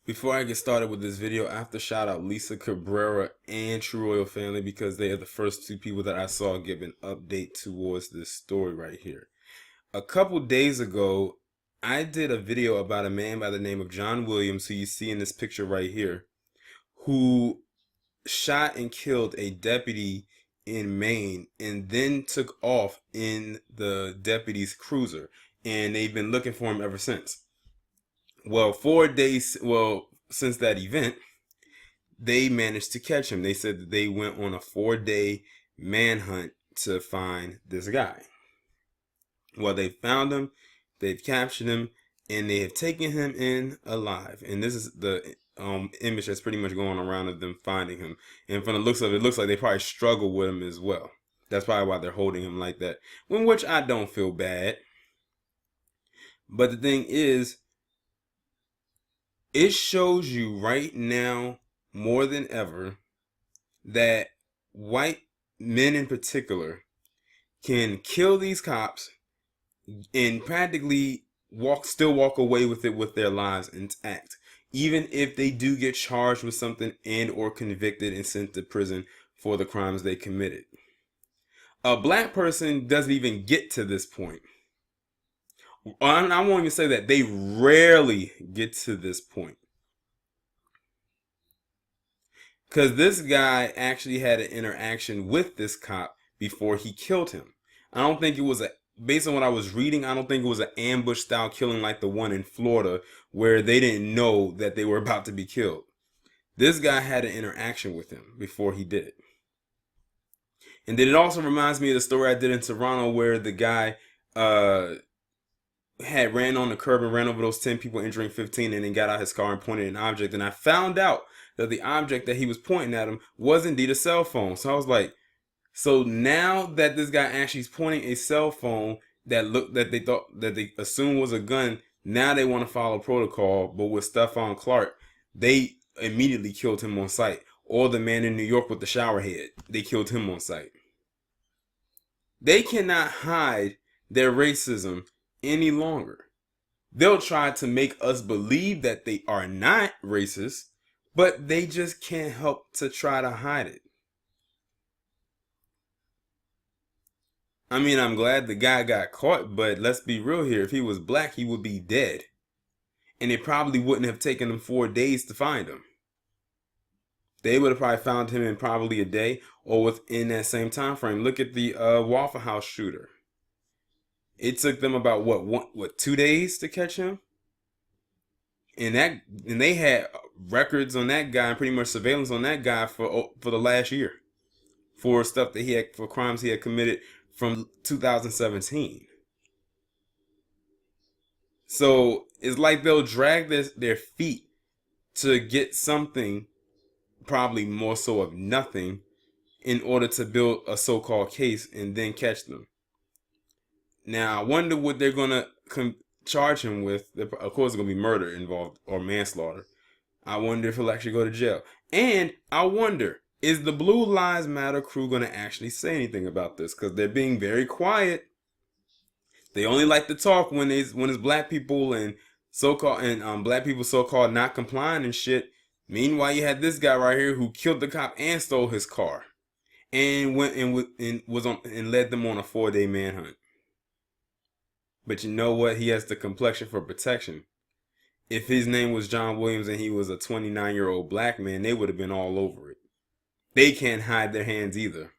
Before I get started with this video, I have to shout out Lisa Cabrera and True Royal Family because they are the first two people that I saw give an update towards this story right here. A couple days ago, I did a video about a man by the name of John Williams, who you see in this picture right here, who shot and killed a deputy in Maine and then took off in the deputy's cruiser. And they've been looking for him ever since. Well, 4 days, since that event, they managed to catch him. They said that they went on a 4-day manhunt to find this guy. Well, they found him, they've captured him, and they have taken him in alive. And this is the image that's pretty much going around of them finding him. And from the looks of it, it looks like they probably struggle with him as well. That's probably why they're holding him like that. In which I don't feel bad. But the thing is, it shows you right now more than ever that white men in particular can kill these cops and practically still walk away with it with their lives intact, even if they do get charged with something and or convicted and sent to prison for the crimes they committed. A black person doesn't even get to this point. I won't even say that. They rarely get to this point. Because this guy actually had an interaction with this cop before he killed him. I don't think it was based on what I was reading, I don't think it was an ambush style killing like the one in Florida where they didn't know that they were about to be killed. This guy had an interaction with him before he did it. And then it also reminds me of the story I did in Toronto where the guy had ran on the curb and ran over those 10 people, injuring 15, and then got out his car and pointed an object. And I found out that the object that he was pointing at him was indeed a cell phone. So I was like, so now that this guy actually is pointing a cell phone that they assumed was a gun, now they want to follow protocol. But with Stephon Clark, they immediately killed him on sight. Or the man in New York with the shower head, they killed him on sight. They cannot hide their racism any longer. They'll try to make us believe that they are not racist, but they just can't help to try to hide it. I mean, I'm glad the guy got caught, but let's be real here. If he was black, he would be dead. And it probably wouldn't have taken them 4 days to find him. They would have probably found him in probably a day or within that same time frame. Look at the Waffle House shooter. It took them about what 2 days to catch him, and they had records on that guy and pretty much surveillance on that guy for the last year for stuff that he had, for crimes he had committed from 2017. So it's like they'll drag their feet to get something, probably more so of nothing, in order to build a so-called case and then catch them. Now, I wonder what they're going to charge him with. Of course, it's going to be murder involved or manslaughter. I wonder if he'll actually go to jail. And I wonder, is the Blue Lives Matter crew going to actually say anything about this? Because they're being very quiet. They only like to talk when it's black people and black people so-called not complying and shit. Meanwhile, you had this guy right here who killed the cop and stole his car, and went and led them on a 4-day manhunt. But you know what? He has the complexion for protection. If his name was John Williams and he was a 29-year-old black man, they would have been all over it. They can't hide their hands either.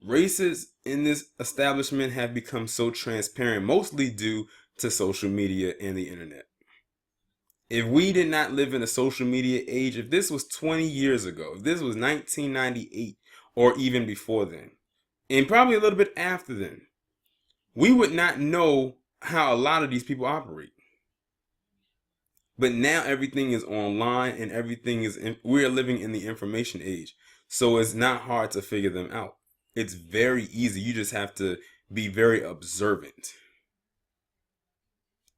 Races in this establishment have become so transparent, mostly due to social media and the internet. If we did not live in a social media age, if this was 20 years ago, if this was 1998 or even before then, and probably a little bit after then, we would not know how a lot of these people operate. But now everything is online and we're living in the information age. So it's not hard to figure them out. It's very easy. You just have to be very observant.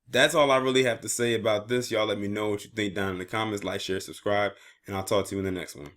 That's all I really have to say about this. Y'all let me know what you think down in the comments. Like, share, subscribe, and I'll talk to you in the next one.